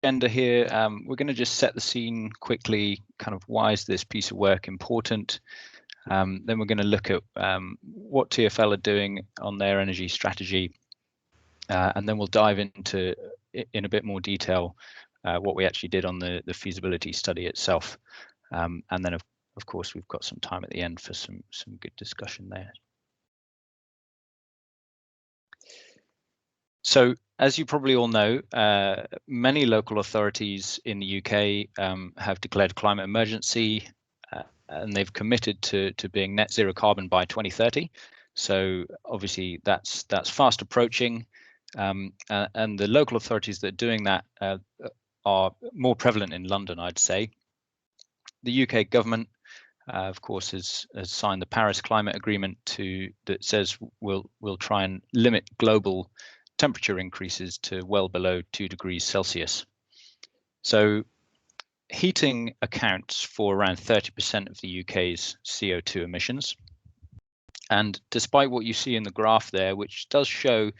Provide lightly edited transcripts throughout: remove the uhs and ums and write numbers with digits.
agenda here. We're going to just set the scene quickly, kind of why is this piece of work important? Then we're going to look at what TfL are doing on their energy strategy. And then we'll dive into, in a bit more detail, what we actually did on the feasibility study itself. And then, of course, we've got some time at the end for some good discussion there. So, as you probably all know, many local authorities in the UK have declared climate emergency, and they've committed to being net zero carbon by 2030. So obviously that's fast approaching, and the local authorities that are doing that are more prevalent in London, I'd say. The UK government, of course, has signed the Paris Climate Agreement that says we'll try and limit global temperature increases to well below 2 degrees Celsius. So heating accounts for around 30% of the UK's CO2 emissions. And despite what you see in the graph there, which does show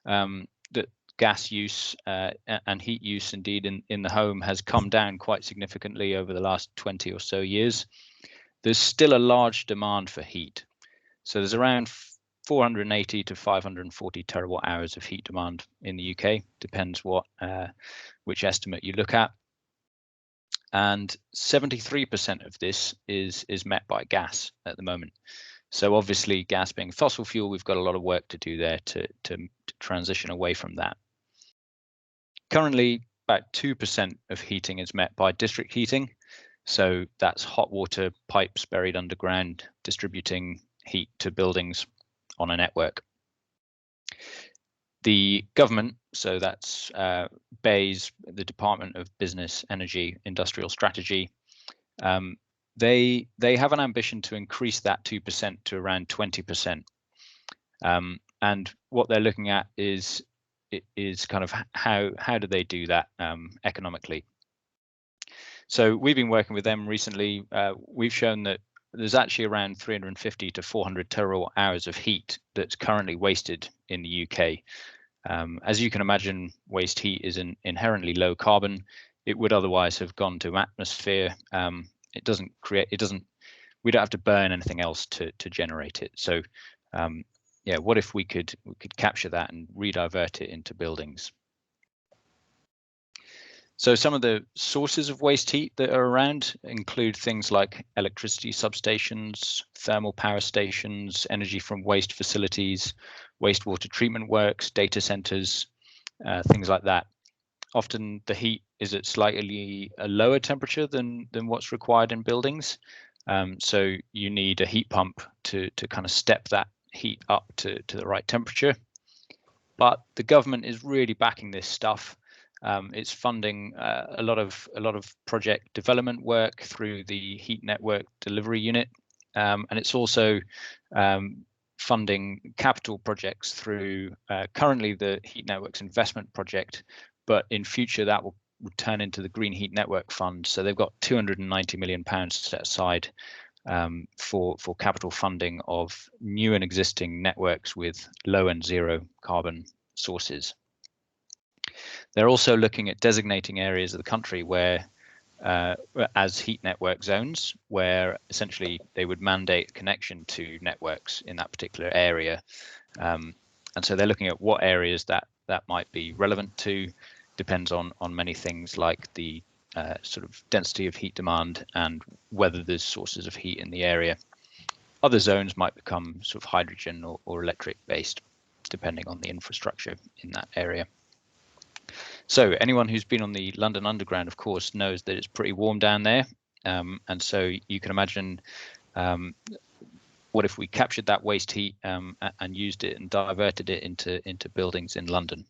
that gas use and heat use indeed in the home has come down quite significantly over the last 20 or so years, there's still a large demand for heat. So there's around 480 to 540 terawatt hours of heat demand in the UK, depends which estimate you look at. And 73% of this is met by gas at the moment. So obviously, gas being fossil fuel, we've got a lot of work to do there to transition away from that. Currently, about 2% of heating is met by district heating. So that's hot water pipes buried underground, distributing heat to buildings on a network. The government, so that's BEIS, the Department of Business, Energy, Industrial Strategy, they have an ambition to increase that 2% to around 20%. And what they're looking at is kind of how do they do that economically. So we've been working with them recently. We've shown that there's actually around 350 to 400 terawatt hours of heat that's currently wasted in the UK. As you can imagine, waste heat is inherently low carbon. It would otherwise have gone to atmosphere. We don't have to burn anything else to generate it. So yeah, what if we could capture that and redivert it into buildings? So some of the sources of waste heat that are around include things like electricity substations, thermal power stations, energy from waste facilities, wastewater treatment works, data centers, things like that. Often the heat is at slightly a lower temperature than what's required in buildings. So you need a heat pump to kind of step that heat up to the right temperature. But the government is really backing this stuff. It's funding a lot of project development work through the Heat Network Delivery Unit, and it's also funding capital projects through currently the Heat Networks Investment Project, but in future that will turn into the Green Heat Network Fund. So they've got £290 million set aside for capital funding of new and existing networks with low and zero carbon sources. They're also looking at designating areas of the country where as heat network zones, where essentially they would mandate connection to networks in that particular area. And so they're looking at what areas that might be relevant to. Depends on many things like the sort of density of heat demand and whether there's sources of heat in the area. Other zones might become sort of hydrogen or electric based, depending on the infrastructure in that area. So anyone who's been on the London Underground, of course, knows that it's pretty warm down there. And so you can imagine what if we captured that waste heat and used it and diverted it into buildings in London.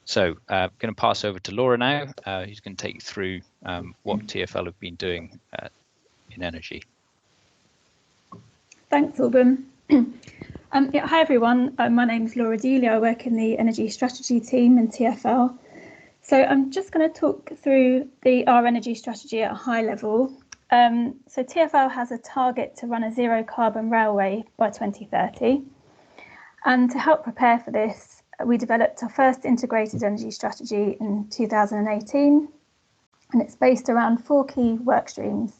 So I'm going to pass over to Laura now, who's going to take you through what TfL have been doing in energy. Thanks, Alban. Yeah, hi, everyone. My name is Laura Dealey. I work in the energy strategy team in TfL. So I'm just going to talk through our energy strategy at a high level. So TfL has a target to run a zero carbon railway by 2030. And to help prepare for this, we developed our first integrated energy strategy in 2018. and it's based around 4 key work streams,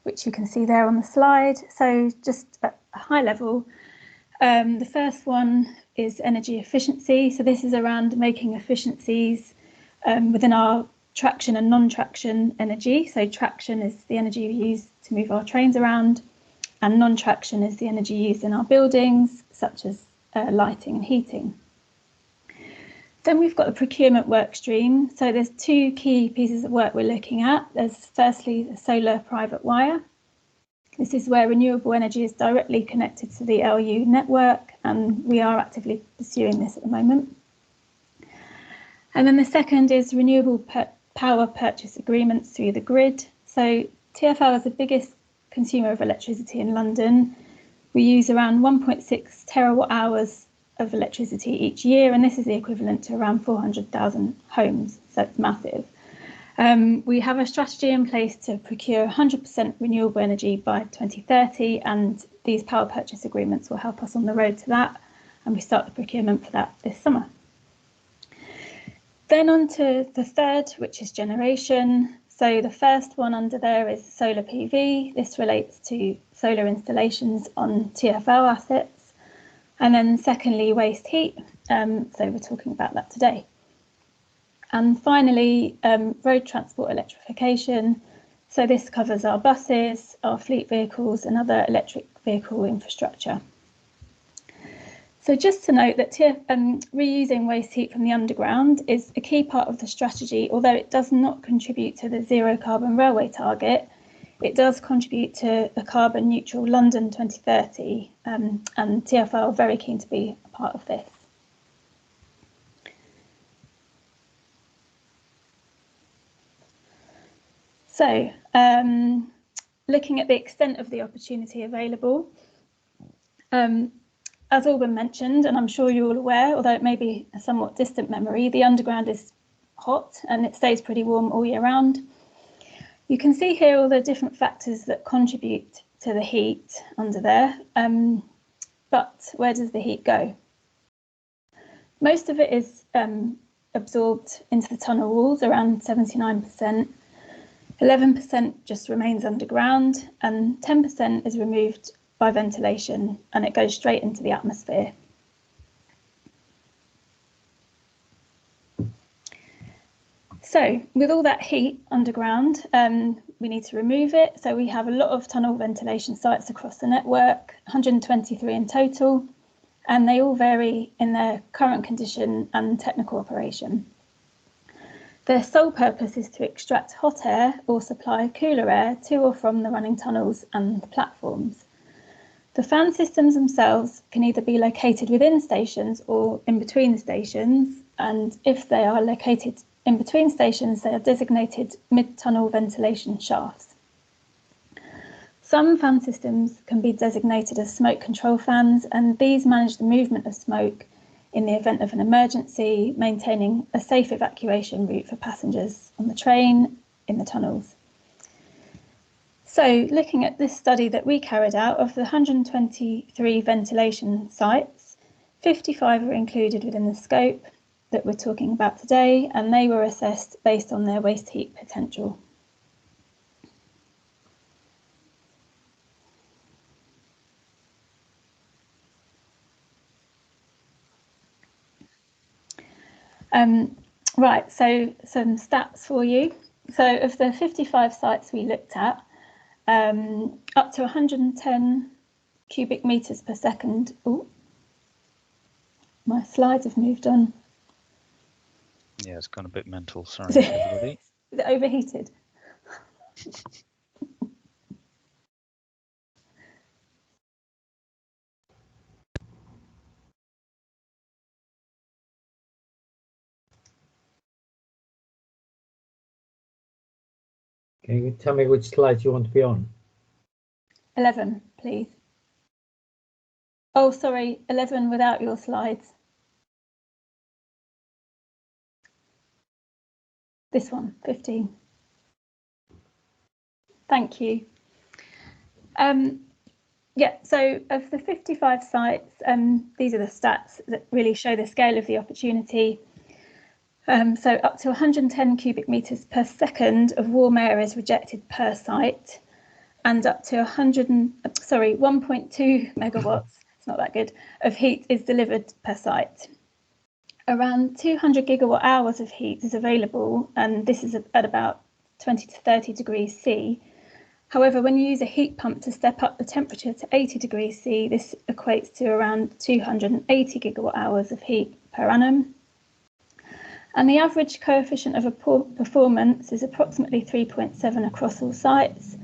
which you can see there on the slide. So just at a high level, the first one is energy efficiency. So this is around making efficiencies within our traction and non-traction energy. So traction is the energy we use to move our trains around, and non-traction is the energy used in our buildings, such as lighting and heating. Then we've got the procurement work stream. So there's 2 key pieces of work we're looking at. There's firstly the solar private wire. This is where renewable energy is directly connected to the LU network, and we are actively pursuing this at the moment. And then the second is renewable power purchase agreements through the grid. So TfL is the biggest consumer of electricity in London. We use around 1.6 terawatt hours of electricity each year, and this is the equivalent to around 400,000 homes, so it's massive. We have a strategy in place to procure 100% renewable energy by 2030, and these power purchase agreements will help us on the road to that, and we start the procurement for that this summer. Then on to the third, which is generation. So the first one under there is solar PV. This relates to solar installations on TfL assets. And then secondly, waste heat. So we're talking about that today. And finally, road transport electrification. So this covers our buses, our fleet vehicles and other electric vehicle infrastructure. So just to note that reusing waste heat from the underground is a key part of the strategy, although it does not contribute to the zero carbon railway target. It does contribute to a carbon neutral London 2030, and TfL are very keen to be a part of this. So, looking at the extent of the opportunity available, as Alban mentioned, and I'm sure you're all aware, although it may be a somewhat distant memory, the underground is hot and it stays pretty warm all year round. You can see here all the different factors that contribute to the heat under there, but where does the heat go? Most of it is absorbed into the tunnel walls, around 79%. 11% just remains underground, and 10% is removed by ventilation, and it goes straight into the atmosphere. So with all that heat underground, we need to remove it. So we have a lot of tunnel ventilation sites across the network, 123 in total, and they all vary in their current condition and technical operation. Their sole purpose is to extract hot air or supply cooler air to or from the running tunnels and the platforms. The fan systems themselves can either be located within stations or in between stations, and if they are located in between stations, they are designated mid-tunnel ventilation shafts. Some fan systems can be designated as smoke control fans, and these manage the movement of smoke in the event of an emergency, maintaining a safe evacuation route for passengers on the train, in the tunnels. So looking at this study that we carried out, of the 123 ventilation sites, 55 are included within the scope that we're talking about today, and they were assessed based on their waste heat potential. Right, so some stats for you. So of the 55 sites we looked at, up to 110 cubic metres per second. Oh, my slides have moved on. Yeah, it's gone a bit mental, sorry everybody. Is it overheated? Can you tell me which slides you want to be on? 11, please. Oh, sorry, 11 without your slides. This one, 15. Thank you. Yeah, so of the 55 sites, these are the stats that really show the scale of the opportunity. So up to 110 cubic metres per second of warm air is rejected per site, and up to 1.2 megawatts, it's not that good, of heat is delivered per site. Around 200 gigawatt hours of heat is available, and this is at about 20 to 30 degrees C. However, when you use a heat pump to step up the temperature to 80 degrees C, this equates to around 280 gigawatt hours of heat per annum. And the average coefficient of performance is approximately 3.7 across all sites.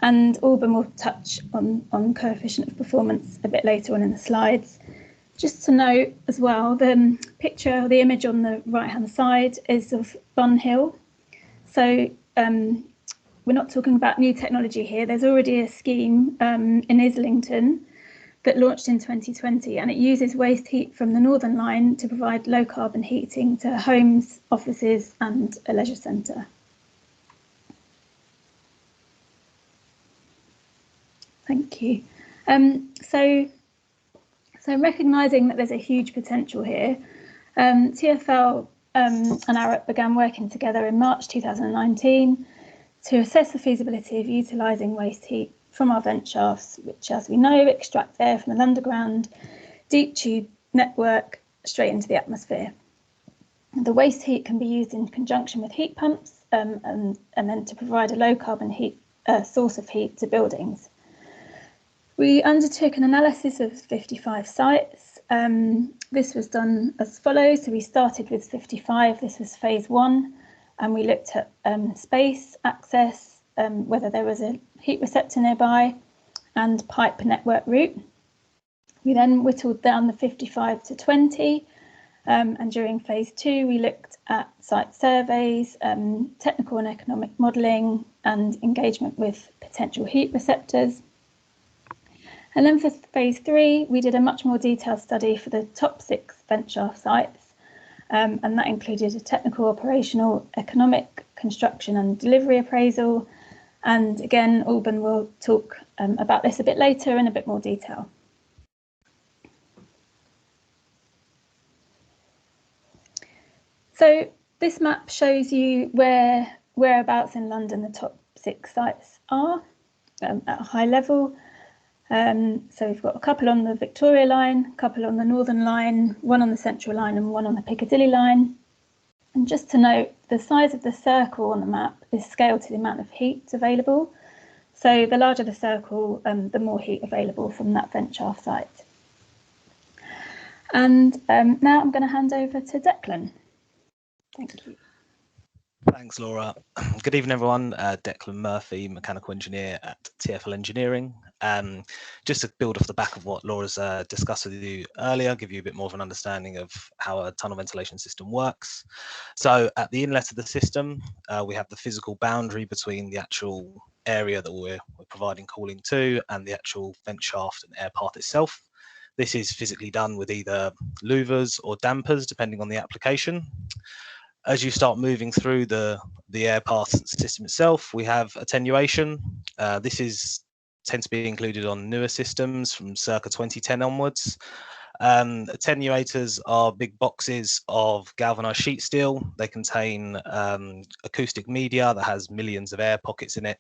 And Alban will touch on coefficient of performance a bit later on in the slides. Just to note as well, the picture, the image on the right-hand side is of Bunhill. So we're not talking about new technology here. There's already a scheme in Islington that launched in 2020, and it uses waste heat from the Northern Line to provide low carbon heating to homes, offices and a leisure centre. Thank you. So recognising that there's a huge potential here, TfL and ARUP began working together in March 2019 to assess the feasibility of utilising waste heat from our vent shafts, which, as we know, extract air from an underground deep tube network straight into the atmosphere. The waste heat can be used in conjunction with heat pumps and then to provide a low carbon heat source of heat to buildings. We undertook an analysis of 55 sites. This was done as follows. So we started with 55. This was phase 1, and we looked at space, access, whether there was a heat receptor nearby, and pipe network route. We then whittled down the 55 to 20, and during phase 2, we looked at site surveys, technical and economic modelling, and engagement with potential heat receptors. And then for phase 3, we did a much more detailed study for the top 6 vent shaft sites, and that included a technical, operational, economic, construction and delivery appraisal. And again, Alban will talk about this a bit later in a bit more detail. So this map shows you whereabouts in London the top 6 sites are at a high level. So we've got a couple on the Victoria line, a couple on the Northern line, one on the Central line and one on the Piccadilly line. And just to note, the size of the circle on the map is scaled to the amount of heat available. So the larger the circle, the more heat available from that vent shaft site. And now I'm going to hand over to Declan. Thank you. Thanks, Laura. Good evening, everyone. Declan Murphy, mechanical engineer at TfL Engineering. Just to build off the back of what Laura's discussed with you earlier, give you a bit more of an understanding of how a tunnel ventilation system works. So at the inlet of the system, we have the physical boundary between the actual area that we're providing cooling to and the actual vent shaft and air path itself. This is physically done with either louvers or dampers, depending on the application. As you start moving through the air path system itself, we have attenuation. This tends to be included on newer systems from circa 2010 onwards. Attenuators are big boxes of galvanized sheet steel. They contain acoustic media that has millions of air pockets in it.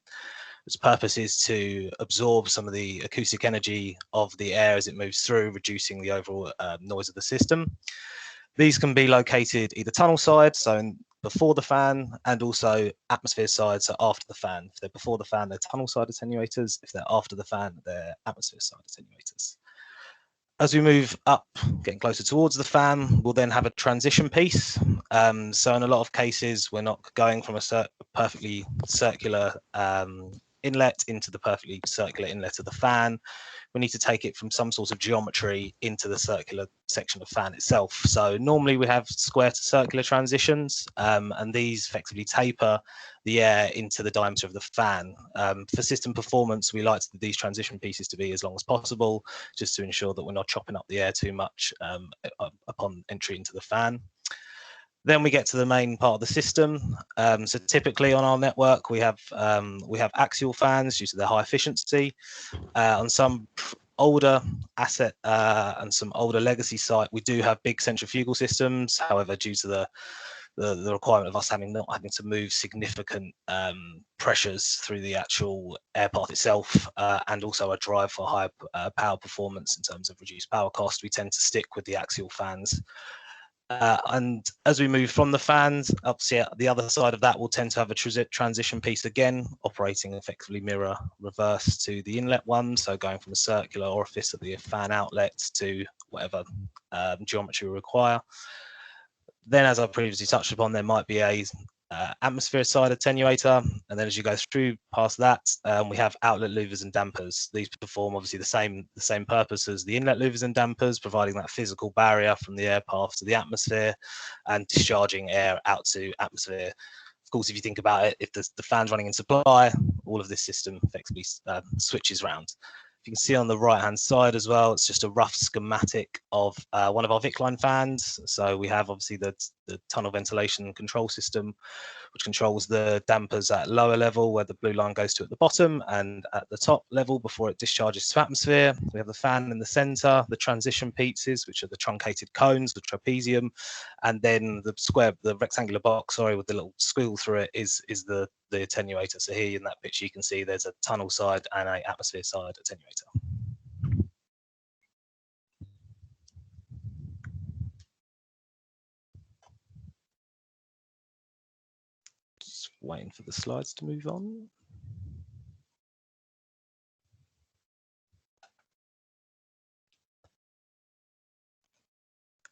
Its purpose is to absorb some of the acoustic energy of the air as it moves through, reducing the overall noise of the system. These can be located either tunnel side, so before the fan, and also atmosphere side, so after the fan. If they're before the fan, they're tunnel side attenuators. If they're after the fan, they're atmosphere side attenuators. As we move up, getting closer towards the fan, we'll then have a transition piece. So in a lot of cases, we're not going from a perfectly circular inlet into the perfectly circular inlet of the fan. We need to take it from some sort of geometry into the circular section of fan itself. So normally we have square to circular transitions, and these effectively taper the air into the diameter of the fan. For system performance, we like these transition pieces to be as long as possible, just to ensure that we're not chopping up the air too much upon entry into the fan. Then we get to the main part of the system. So typically on our network, we have axial fans due to their high efficiency. On some older asset and some older legacy site, we do have big centrifugal systems. However, due to the the requirement of us not having to move significant pressures through the actual air path itself, and also a drive for high power performance in terms of reduced power cost, we tend to stick with the axial fans. And as we move from the fans, obviously the other side of that will tend to have a transition piece again, operating effectively mirror reverse to the inlet one. So going from a circular orifice at the fan outlet to whatever geometry we require. Then, as I previously touched upon, there might be a atmosphere side attenuator, and then as you go through past that, we have outlet louvers and dampers. These perform obviously the same purpose as the inlet louvers and dampers, providing that physical barrier from the air path to the atmosphere and discharging air out to atmosphere. Of course, if you think about it, if the fan's running in supply, all of this system effectively switches round. You can see on the right hand side as well, it's just a rough schematic of one of our Vic line fans. So we have obviously the tunnel ventilation control system, which controls the dampers at lower level where the blue line goes to at the bottom, and at the top level before it discharges to atmosphere. We have the fan in the center, the transition pieces, which are the truncated cones, the trapezium, and then the rectangular box, sorry, with the little squiggle through it is the attenuator. So here in that picture, you can see there's a tunnel side and a atmosphere side attenuator. Just waiting for the slides to move on.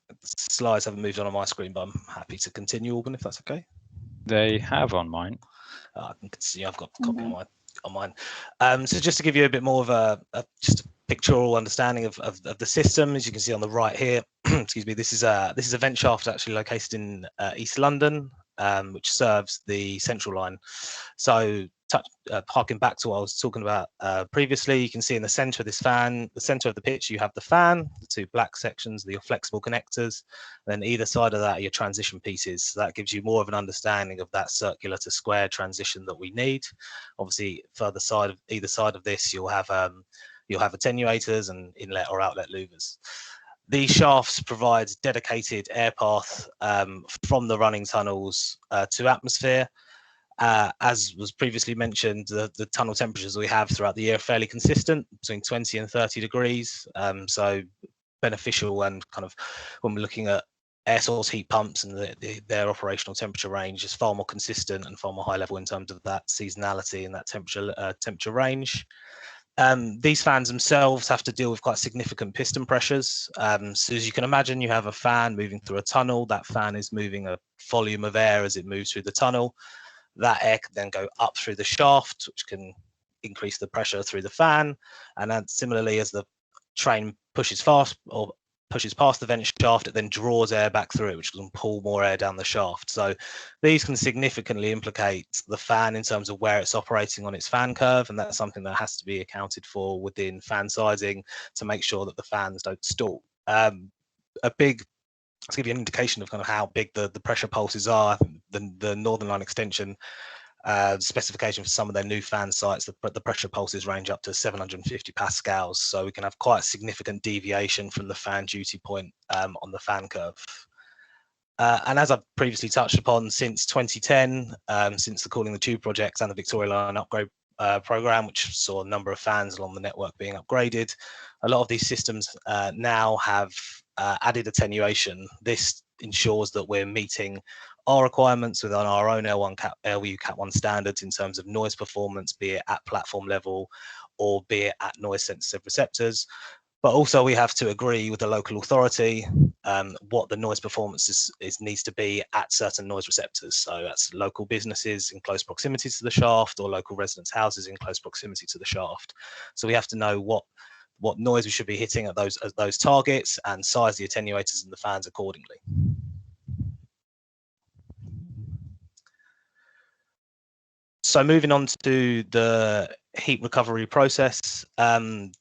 The slides haven't moved on my screen, but I'm happy to continue, Orban, if that's okay. They have on mine. I can see I've got a copy on mine. So just to give you a bit more of just a pictorial understanding of the system, as you can see on the right here, excuse me, this is a vent shaft actually located in East London, which serves the central line. So harking back to what I was talking about previously, you can see in the center of this fan, the center of the pitch, you have the fan, the two black sections, your flexible connectors, and then either side of that are your transition pieces. So that gives you more of an understanding of that circular to square transition that we need. Obviously, either side of this, you'll have attenuators and inlet or outlet louvers. These shafts provide dedicated air path from the running tunnels to atmosphere. As was previously mentioned, the tunnel temperatures we have throughout the year are fairly consistent, between 20 and 30 degrees. So beneficial, and kind of when we're looking at air source heat pumps and their operational temperature range is far more consistent and far more high level in terms of that seasonality and that temperature range. These fans themselves have to deal with quite significant piston pressures. So as you can imagine, you have a fan moving through a tunnel. That fan is moving a volume of air as it moves through the tunnel. That air can then go up through the shaft, which can increase the pressure through the fan. And then similarly, as the train pushes past the vent shaft, it then draws air back through it, which can pull more air down the shaft. So these can significantly implicate the fan in terms of where it's operating on its fan curve, and that's something that has to be accounted for within fan sizing to make sure that the fans don't stall. To give you an indication of kind of how big the pressure pulses are, the Northern Line extension specification for some of their new fan sites, the pressure pulses range up to 750 pascals. So we can have quite a significant deviation from the fan duty point on the fan curve. And as I've previously touched upon, since 2010, since the Cooling the Tube project and the Victoria Line upgrade program, which saw a number of fans along the network being upgraded, a lot of these systems now have added attenuation. This ensures that we're meeting our requirements within our own LU Cat 1 standards in terms of noise performance, be it at platform level or be it at noise sensitive receptors. But also we have to agree with the local authority what the noise performance needs to be at certain noise receptors. So that's local businesses in close proximity to the shaft or local residence houses in close proximity to the shaft. So we have to know what noise we should be hitting at those targets and size the attenuators and the fans accordingly. So moving on to the heat recovery process,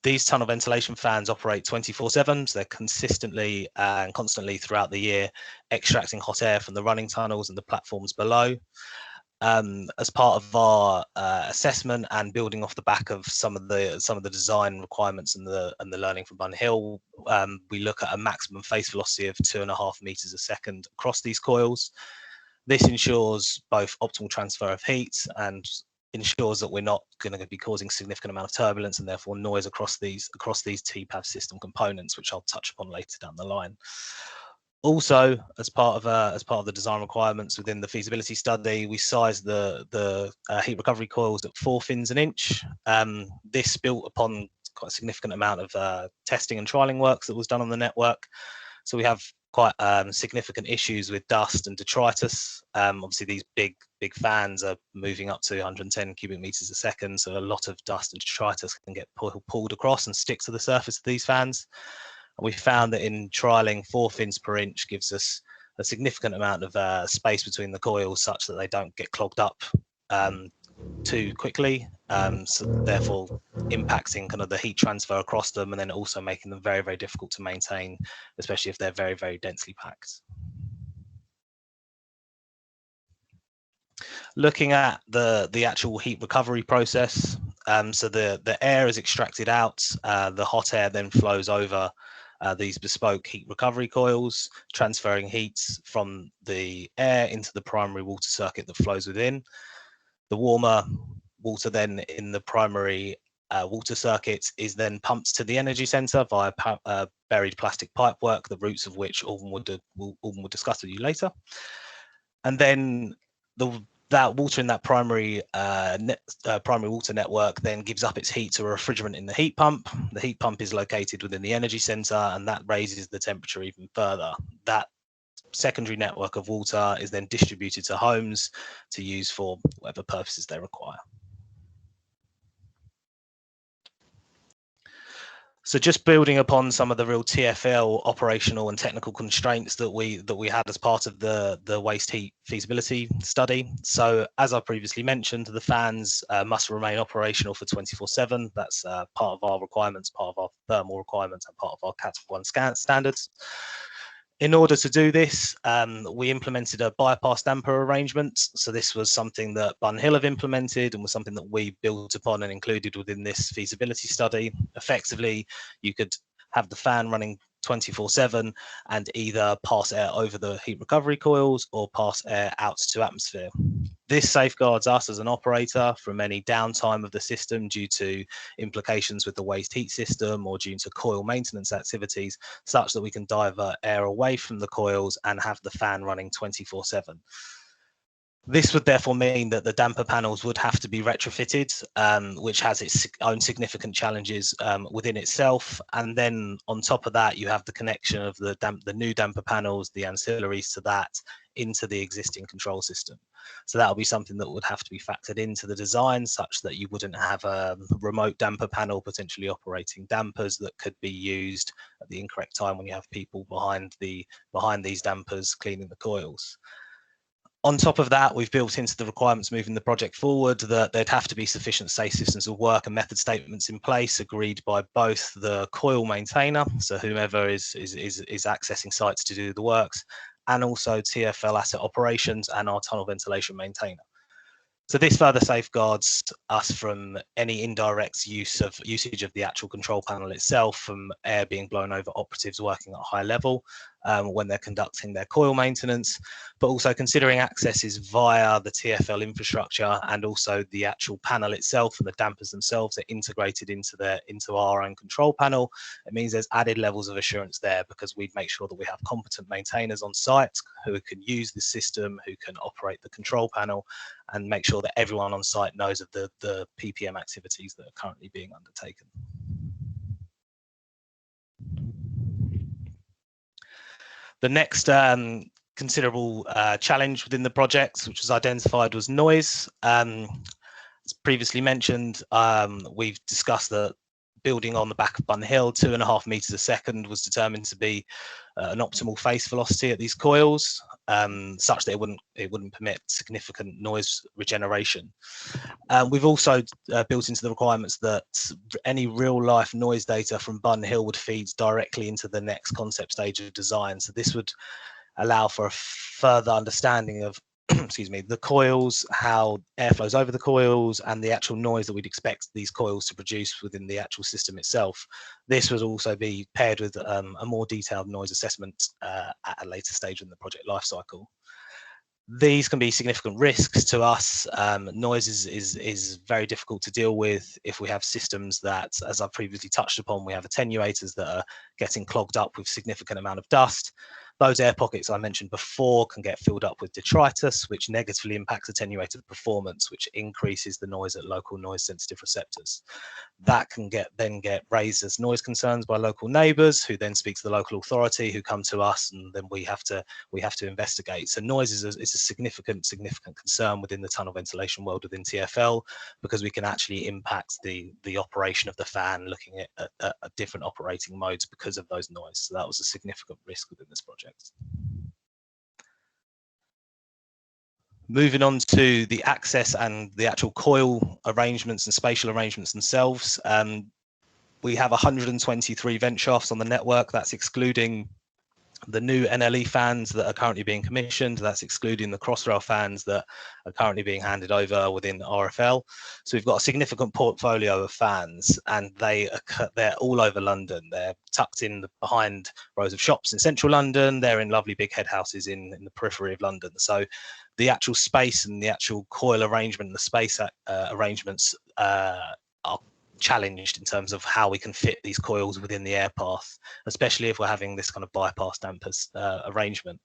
these tunnel ventilation fans operate 24/7, so they're consistently and constantly throughout the year extracting hot air from the running tunnels and the platforms below. As part of our assessment and building off the back of some of the design requirements and the learning from Bunhill, we look at a maximum face velocity of 2.5 meters a second across these coils. This ensures both optimal transfer of heat and ensures that we're not going to be causing significant amount of turbulence and therefore noise across these TPAV system components, which I'll touch upon later down the line. Also, as part of the design requirements within the feasibility study, we sized the heat recovery coils at 4 fins an inch. This built upon quite a significant amount of testing and trialing works that was done on the network. So we have quite significant issues with dust and detritus. Obviously, these big fans are moving up to 110 cubic meters a second, so a lot of dust and detritus can get pulled across and stick to the surface of these fans. And we found that in trialing 4 fins per inch gives us a significant amount of space between the coils such that they don't get clogged up too quickly, so therefore impacting kind of the heat transfer across them, and then also making them very, very difficult to maintain, especially if they're very, very densely packed. Looking at the actual heat recovery process, so the air is extracted out, the hot air then flows over these bespoke heat recovery coils, transferring heat from the air into the primary water circuit that flows within. The warmer water then in the primary water circuit is then pumped to the energy centre via buried plastic pipework, the routes of which Alban will discuss with you later. And then that water in that primary water network then gives up its heat to a refrigerant in the heat pump. The heat pump is located within the energy centre, and that raises the temperature even further. That secondary network of water is then distributed to homes to use for whatever purposes they require. So just building upon some of the real TfL operational and technical constraints that we had as part of the waste heat feasibility study. So as I previously mentioned, the fans must remain operational for 24/7. That's part of our requirements, part of our thermal requirements, and part of our Cat 1 standards. In order to do this, we implemented a bypass damper arrangement. So this was something that Bunhill have implemented and was something that we built upon and included within this feasibility study. Effectively, you could have the fan running 24/7 and either pass air over the heat recovery coils or pass air out to atmosphere. This safeguards us as an operator from any downtime of the system due to implications with the waste heat system or due to coil maintenance activities, such that we can divert air away from the coils and have the fan running 24/7. This would therefore mean that the damper panels would have to be retrofitted, which has its own significant challenges within itself. And then on top of that, you have the connection of the new damper panels, the ancillaries to that, into the existing control system. So that'll be something that would have to be factored into the design, such that you wouldn't have a remote damper panel potentially operating dampers that could be used at the incorrect time when you have people behind these dampers cleaning the coils. On top of that, we've built into the requirements moving the project forward that there'd have to be sufficient safe systems of work and method statements in place agreed by both the coil maintainer, so whomever is accessing sites to do the works, and also TfL asset operations and our tunnel ventilation maintainer. So this further safeguards us from any indirect usage of the actual control panel itself, from air being blown over operatives working at a high level when they're conducting their coil maintenance, but also considering accesses via the TfL infrastructure and also the actual panel itself and the dampers themselves are integrated into our own control panel. It means there's added levels of assurance there because we'd make sure that we have competent maintainers on site who can use the system, who can operate the control panel, and make sure that everyone on site knows of the PPM activities that are currently being undertaken. The next considerable challenge within the project, which was identified, was noise. As previously mentioned, we've discussed that building on the back of Bunhill, 2.5 meters a second was determined to be an optimal face velocity at these coils, such that it wouldn't permit significant noise regeneration. We've also built into the requirements that any real life noise data from Bunhill would feed directly into the next concept stage of design. So this would allow for a further understanding of excuse me, the coils, how air flows over the coils, and the actual noise that we'd expect these coils to produce within the actual system itself. This would also be paired with a more detailed noise assessment at a later stage in the project lifecycle. These can be significant risks to us. Noise is very difficult to deal with if we have systems that, as I've previously touched upon, we have attenuators that are getting clogged up with significant amount of dust. Those air pockets I mentioned before can get filled up with detritus, which negatively impacts attenuator performance, which increases the noise at local noise sensitive receptors. That can then get raised as noise concerns by local neighbours, who then speak to the local authority, who come to us, and then we have to investigate. So noise is a significant concern within the tunnel ventilation world within TfL, because we can actually impact the operation of the fan, looking at different operating modes because of those noise. So that was a significant risk within this project. Moving on to the access and the actual coil arrangements and spatial arrangements themselves. We have 123 vent shafts on the network. That's excluding the new NLE fans that are currently being commissioned. That's excluding the Crossrail fans that are currently being handed over within RFL. So we've got a significant portfolio of fans, and they're all over London. They're tucked in behind rows of shops in central London. They're in lovely big head houses in the periphery of London. So the actual space and the actual coil arrangement, the space arrangements are challenged in terms of how we can fit these coils within the air path, especially if we're having this kind of bypass dampers arrangement.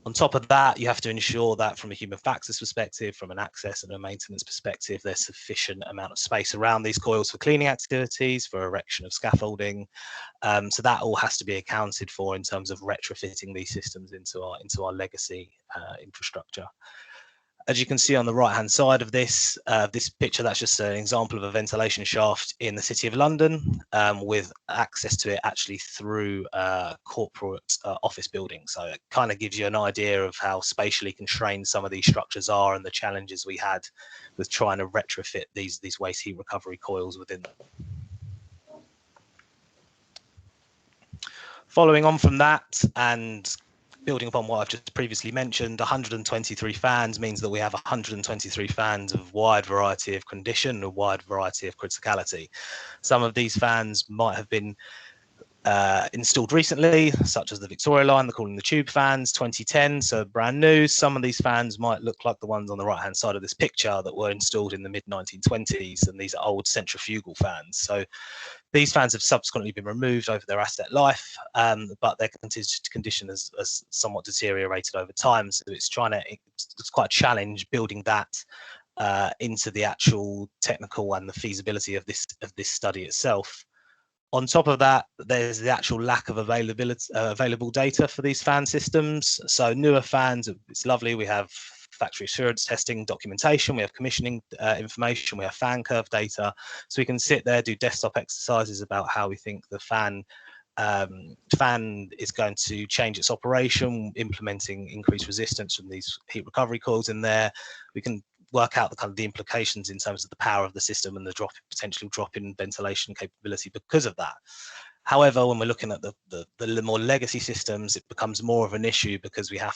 On top of that, you have to ensure that from a human factors perspective, from an access and a maintenance perspective, there's sufficient amount of space around these coils for cleaning activities, for erection of scaffolding. So that all has to be accounted for in terms of retrofitting these systems into our legacy infrastructure. As you can see on the right hand side of this picture, that's just an example of a ventilation shaft in the City of London, with access to it actually through corporate office buildings. So it kind of gives you an idea of how spatially constrained some of these structures are and the challenges we had with trying to retrofit these waste heat recovery coils within them. Following on from that, and building upon what I've just previously mentioned, 123 fans means that we have 123 fans of wide variety of condition, a wide variety of criticality. Some of these fans might have been installed recently, such as the Victoria line, they're calling the tube fans, 2010, so brand new. Some of these fans might look like the ones on the right hand side of this picture that were installed in the mid 1920s, and these are old centrifugal fans. So these fans have subsequently been removed over their asset life, but their condition has somewhat deteriorated over time. So it's quite a challenge building that into the actual technical and the feasibility of this study itself. On top of that, there's the actual lack of available data for these fan systems. So newer fans, it's lovely. We have factory assurance testing documentation, we have commissioning information, we have fan curve data. So we can sit there, do desktop exercises about how we think the fan is going to change its operation, implementing increased resistance from these heat recovery coils in there. We can work out the implications in terms of the power of the system and the potential drop in ventilation capability because of that. However, when we're looking at the more legacy systems, it becomes more of an issue because we have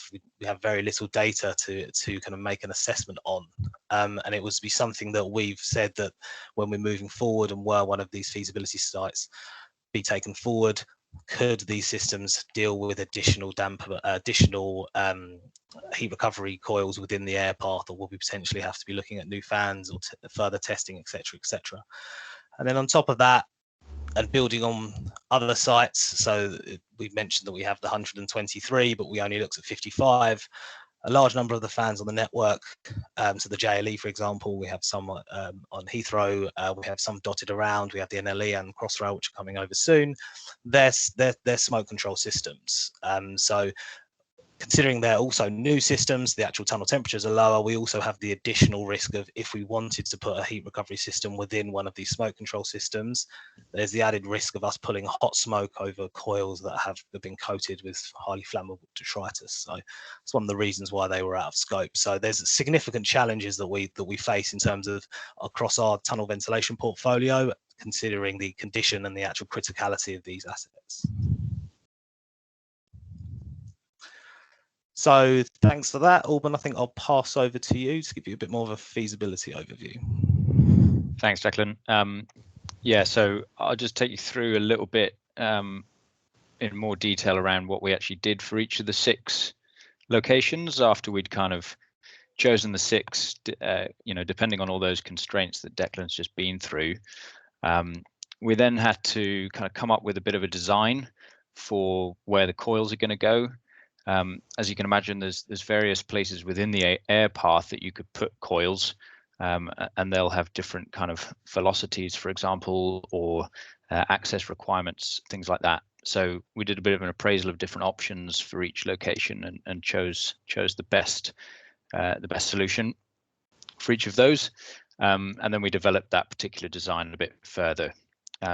very little data to kind of make an assessment on. And it would be something that we've said that when we're moving forward and were one of these feasibility sites be taken forward, could these systems deal with additional heat recovery coils within the air path, or will we potentially have to be looking at new fans or further testing, etc., etc. And then on top of that, and building on other sites, so we've mentioned that we have the 123, but we only looked at 55. A large number of the fans on the network, so the JLE, for example, we have some on Heathrow, we have some dotted around, we have the NLE and Crossrail, which are coming over soon. They're smoke control systems. So considering they're also new systems, the actual tunnel temperatures are lower. We also have the additional risk of, if we wanted to put a heat recovery system within one of these smoke control systems, there's the added risk of us pulling hot smoke over coils that have been coated with highly flammable detritus. So it's one of the reasons why they were out of scope. So there's significant challenges that we face in terms of across our tunnel ventilation portfolio, considering the condition and the actual criticality of these assets. So thanks for that, Alban. I think I'll pass over to you to give you a bit more of a feasibility overview. Thanks, Declan. Yeah, so I'll just take you through a little bit in more detail around what we actually did for each of the 6 locations after we'd kind of chosen the 6, depending on all those constraints that Declan's just been through. We then had to kind of come up with a bit of a design for where the coils are going to go. As you can imagine, there's various places within the air path that you could put coils, and they'll have different kind of velocities, for example, or access requirements, things like that. So we did a bit of an appraisal of different options for each location and chose the best solution for each of those, and then we developed that particular design a bit further.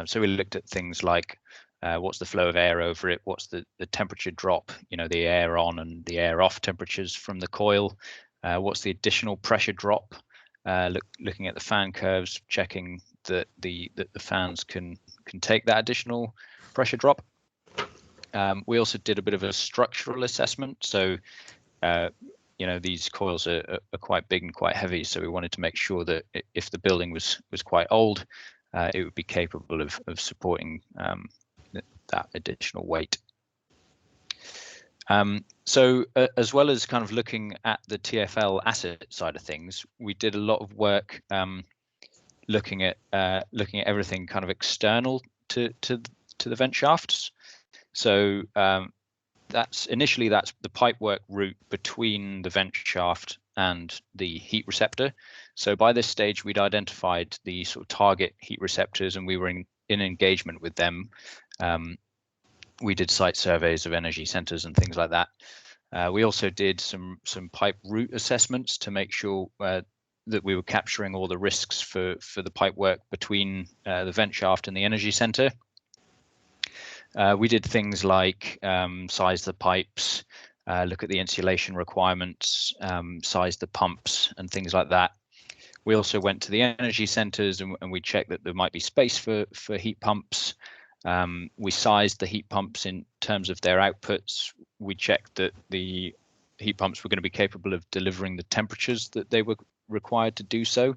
So we looked at things like what's the flow of air over it, what's the temperature drop, the air on and the air off temperatures from the coil, what's the additional pressure drop, looking at the fan curves, checking that the fans can take that additional pressure drop. We also did a bit of a structural assessment. So these coils are quite big and quite heavy, so we wanted to make sure that if the building was quite old, it would be capable of supporting that additional weight. So as well as kind of looking at the TfL asset side of things, we did a lot of work looking at everything kind of external to the vent shafts. So that's the pipework route between the vent shaft and the heat receptor. So by this stage, we'd identified the sort of target heat receptors, and we were in engagement with them. We did site surveys of energy centers and things like that. We also did some pipe route assessments to make sure that we were capturing all the risks for the pipework between the vent shaft and the energy center. We did things like size the pipes, look at the insulation requirements, size the pumps and things like that. We also went to the energy centers and we checked that there might be space for heat pumps. We sized the heat pumps in terms of their outputs. We checked that the heat pumps were going to be capable of delivering the temperatures that they were required to do so.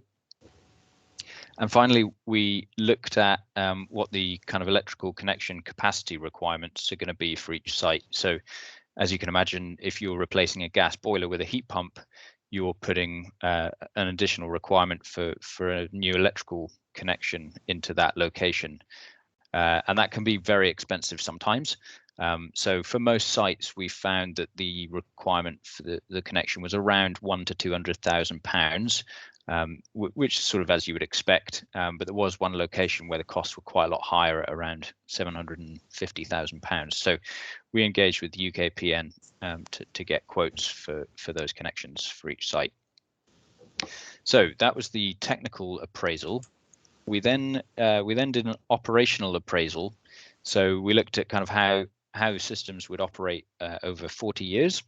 And finally, we looked at what the kind of electrical connection capacity requirements are going to be for each site. So as you can imagine, if you're replacing a gas boiler with a heat pump, you're putting an additional requirement for a new electrical connection into that location. And that can be very expensive sometimes. So for most sites, we found that the requirement for the connection was around £100,000 to £200,000, which is sort of as you would expect. But there was one location where the costs were quite a lot higher at around £750,000. So we engaged with UKPN to get quotes for those connections for each site. So that was the technical appraisal. We then did an operational appraisal. So we looked at kind of how systems would operate over 40 years.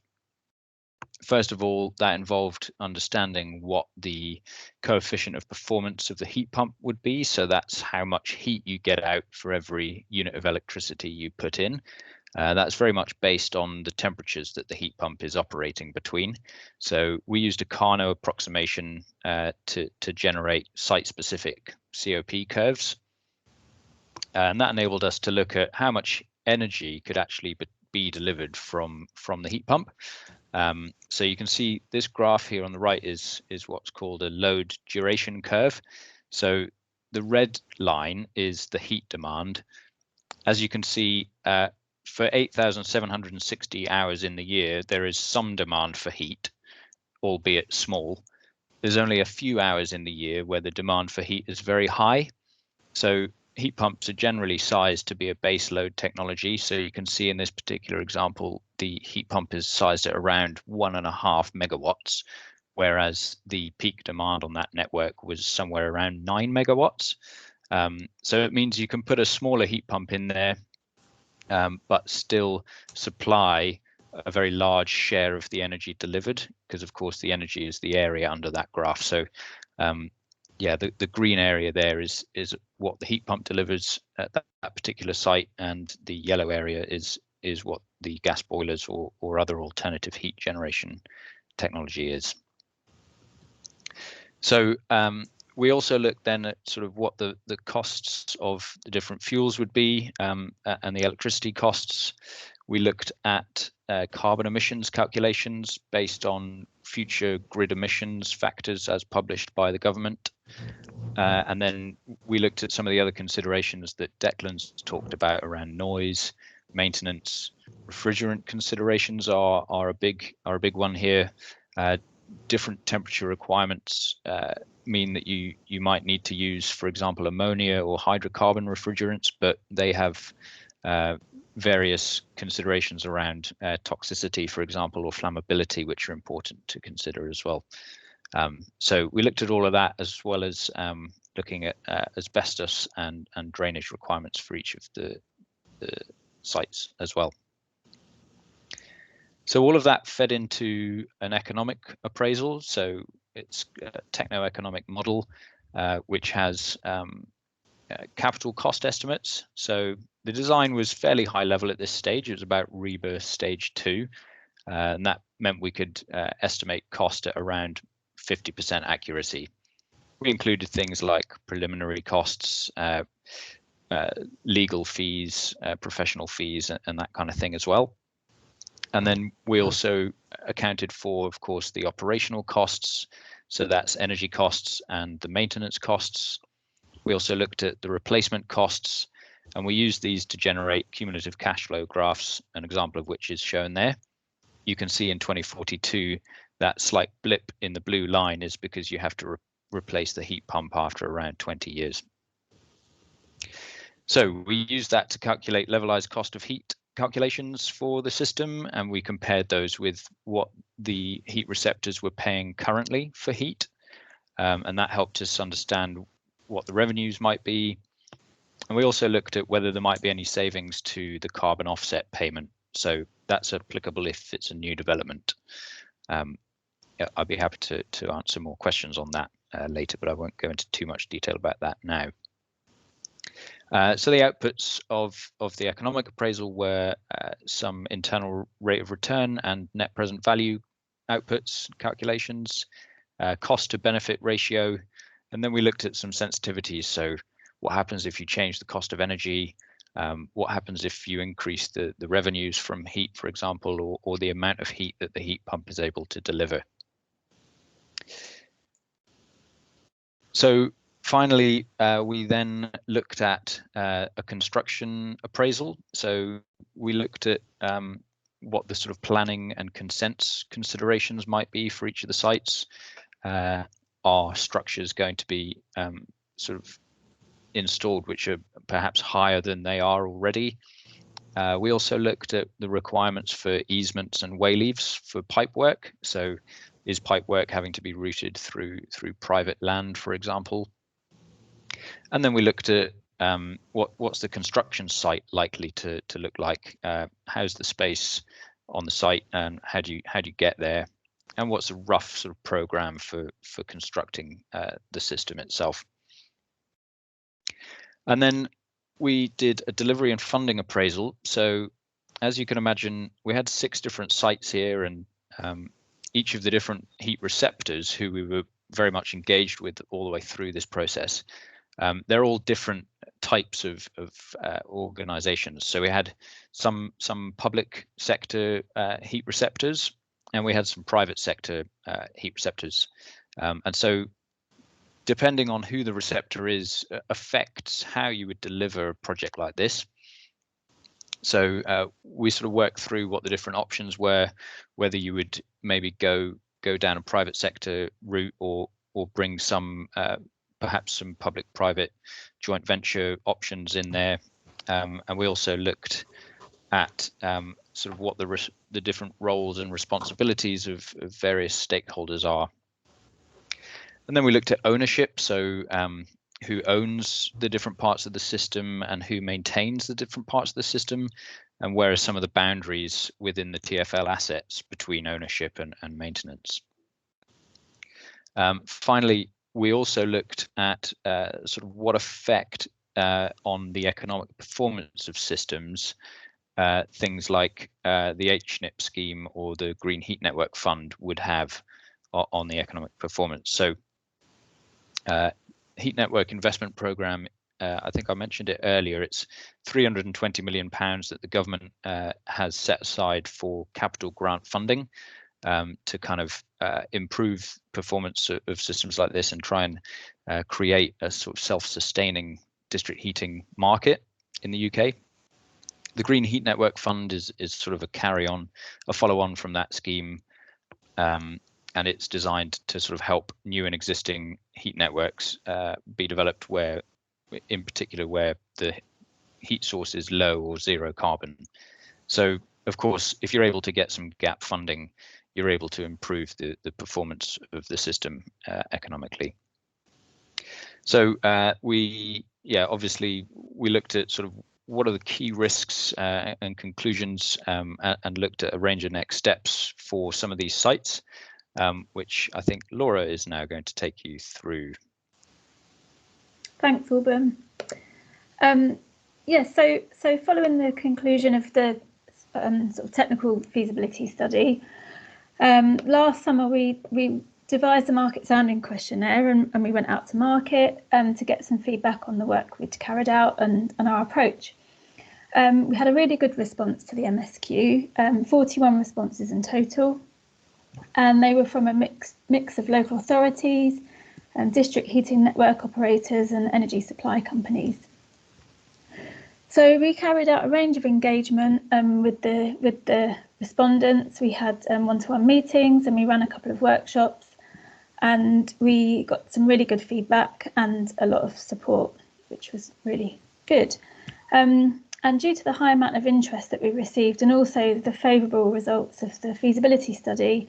First of all, that involved understanding what the coefficient of performance of the heat pump would be. So that's how much heat you get out for every unit of electricity you put in. That's very much based on the temperatures that the heat pump is operating between. So we used a Carnot approximation to generate site-specific COP curves. And that enabled us to look at how much energy could actually be delivered from the heat pump. So you can see this graph here on the right is what's called a load duration curve. So the red line is the heat demand. As you can see, for 8,760 hours in the year, there is some demand for heat, albeit small. There's only a few hours in the year where the demand for heat is very high. So heat pumps are generally sized to be a base load technology. So you can see in this particular example, the heat pump is sized at around 1.5 megawatts, whereas the peak demand on that network was somewhere around 9 megawatts. So it means you can put a smaller heat pump in there, but still supply a very large share of the energy delivered, because of course the energy is the area under that graph. So yeah, the green area there is what the heat pump delivers at that particular site, and the yellow area is what the gas boilers or other alternative heat generation technology is. So we also looked then at sort of what the costs of the different fuels would be, and the electricity costs. We looked at carbon emissions calculations based on future grid emissions factors as published by the government. And then we looked at some of the other considerations that Declan's talked about around noise, maintenance. Refrigerant considerations are a big one here. Different temperature requirements mean that you might need to use, for example, ammonia or hydrocarbon refrigerants, but they have various considerations around toxicity, for example, or flammability, which are important to consider as well. So we looked at all of that, as well as looking at asbestos and drainage requirements for each of the sites as well. So all of that fed into an economic appraisal. So it's a techno-economic model, which has capital cost estimates. So the design was fairly high level at this stage. It was about rebirth stage 2, and that meant we could estimate cost at around 50% accuracy. We included things like preliminary costs, legal fees, professional fees, and that kind of thing as well. And then we also accounted for, of course, the operational costs. So that's energy costs and the maintenance costs. We also looked at the replacement costs, and we used these to generate cumulative cash flow graphs, an example of which is shown there. You can see in 2042, that slight blip in the blue line is because you have to replace the heat pump after around 20 years. So we used that to calculate levelized cost of heat calculations for the system, and we compared those with what the heat receptors were paying currently for heat, and that helped us understand what the revenues might be. And we also looked at whether there might be any savings to the carbon offset payment. So that's applicable if it's a new development. I'd be happy to answer more questions on that later, but I won't go into too much detail about that now. So the outputs of the economic appraisal were some internal rate of return and net present value outputs calculations, cost to benefit ratio, and then we looked at some sensitivities. So what happens if you change the cost of energy? What happens if you increase the revenues from heat, for example, or the amount of heat that the heat pump is able to deliver? So finally, we then looked at a construction appraisal. So we looked at what the sort of planning and consents considerations might be for each of the sites. Are structures going to be sort of installed which are perhaps higher than they are already? We also looked at the requirements for easements and wayleaves for pipe work. So is pipe work having to be routed through private land, for example? And then we looked at what's the construction site likely to look like? How's the space on the site, and how do you get there? And what's a rough sort of program for constructing the system itself? And then we did a delivery and funding appraisal. So as you can imagine, we had 6 different sites here, and each of the different heat receptors who we were very much engaged with all the way through this process. They're all different types of organizations. So we had some public sector heat receptors, and we had some private sector heat receptors. And so depending on who the receptor is, affects how you would deliver a project like this. So we sort of worked through what the different options were, whether you would maybe go down a private sector route or bring some perhaps some public-private joint venture options in there. And we also looked at sort of what the different roles and responsibilities of various stakeholders are. And then we looked at ownership, so who owns the different parts of the system and who maintains the different parts of the system, and where are some of the boundaries within the TfL assets between ownership and maintenance. Finally, we also looked at sort of what effect on the economic performance of systems things like the IMechE scheme or the Green Heat Network Fund would have on the economic performance. So Heat Network Investment Programme I think I mentioned it earlier, it's £320 million that the government has set aside for capital grant funding to kind of improve performance of systems like this and try and create a sort of self-sustaining district heating market in the UK. The Green Heat Network Fund is sort of a follow-on from that scheme, and it's designed to sort of help new and existing heat networks be developed where, in particular, where the heat source is low or zero carbon. So, of course, if you're able to get some gap funding, you're able to improve the performance of the system economically. So obviously we looked at sort of what are the key risks and conclusions, and looked at a range of next steps for some of these sites, which I think Laura is now going to take you through. Thanks, Alban. So following the conclusion of the sort of technical feasibility study, last summer we devised a market sounding questionnaire, and we went out to market to get some feedback on the work we'd carried out and our approach. We had a really good response to the MSQ, 41 responses in total, and they were from a mix of local authorities, district heating network operators and energy supply companies. So we carried out a range of engagement with the respondents. We had one-to-one meetings, and we ran a couple of workshops, and we got some really good feedback and a lot of support, which was really good. And due to the high amount of interest that we received, and also the favourable results of the feasibility study,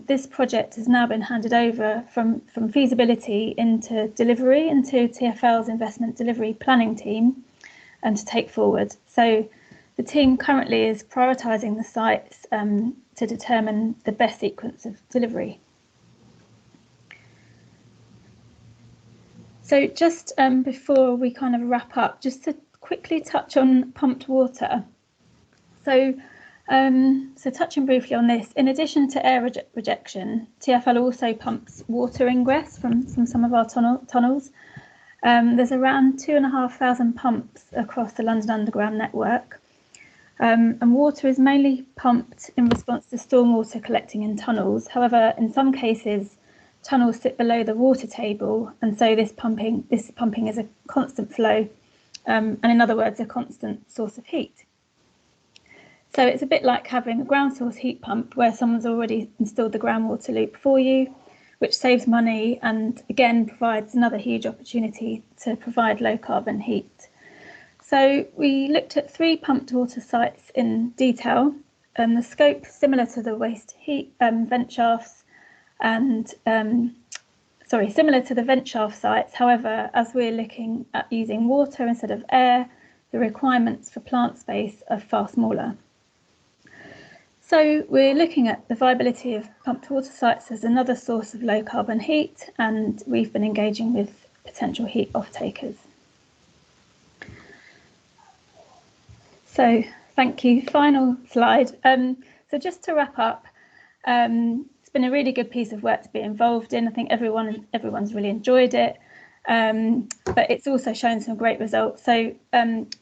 this project has now been handed over from feasibility into delivery, into TfL's investment delivery planning team, and to take forward. So the team currently is prioritising the sites to determine the best sequence of delivery. So just before we kind of wrap up, just to quickly touch on pumped water. So touching briefly on this, in addition to air rejection, TfL also pumps water ingress from some of our tunnels. There's around 2,500 pumps across the London Underground network, and water is mainly pumped in response to stormwater collecting in tunnels. However, in some cases, tunnels sit below the water table, and so this pumping is a constant flow, and in other words, a constant source of heat. So it's a bit like having a ground source heat pump where someone's already installed the groundwater loop for you, which saves money and again provides another huge opportunity to provide low carbon heat. So we looked at 3 pumped water sites in detail, and the scope similar to the waste heat vent shafts and similar to the vent shaft sites. However, as we're looking at using water instead of air, the requirements for plant space are far smaller. So we're looking at the viability of pumped water sites as another source of low carbon heat, and we've been engaging with potential heat off-takers. So thank you. Final slide. So just to wrap up, it's been a really good piece of work to be involved in. I think everyone's really enjoyed it, but it's also shown some great results. So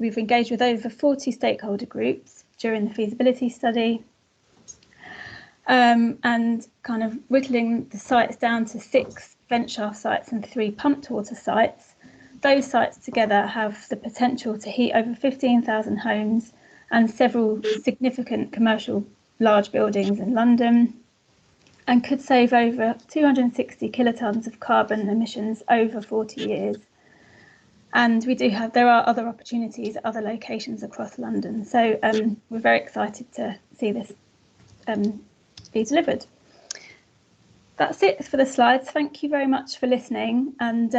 we've engaged with over 40 stakeholder groups during the feasibility study. And kind of whittling the sites down to 6 vent shaft sites and 3 pumped water sites. Those sites together have the potential to heat over 15,000 homes and several significant commercial large buildings in London, and could save over 260 kilotons of carbon emissions over 40 years. And there are other opportunities at other locations across London. So we're very excited to see this be delivered. That's it for the slides. Thank you very much for listening, and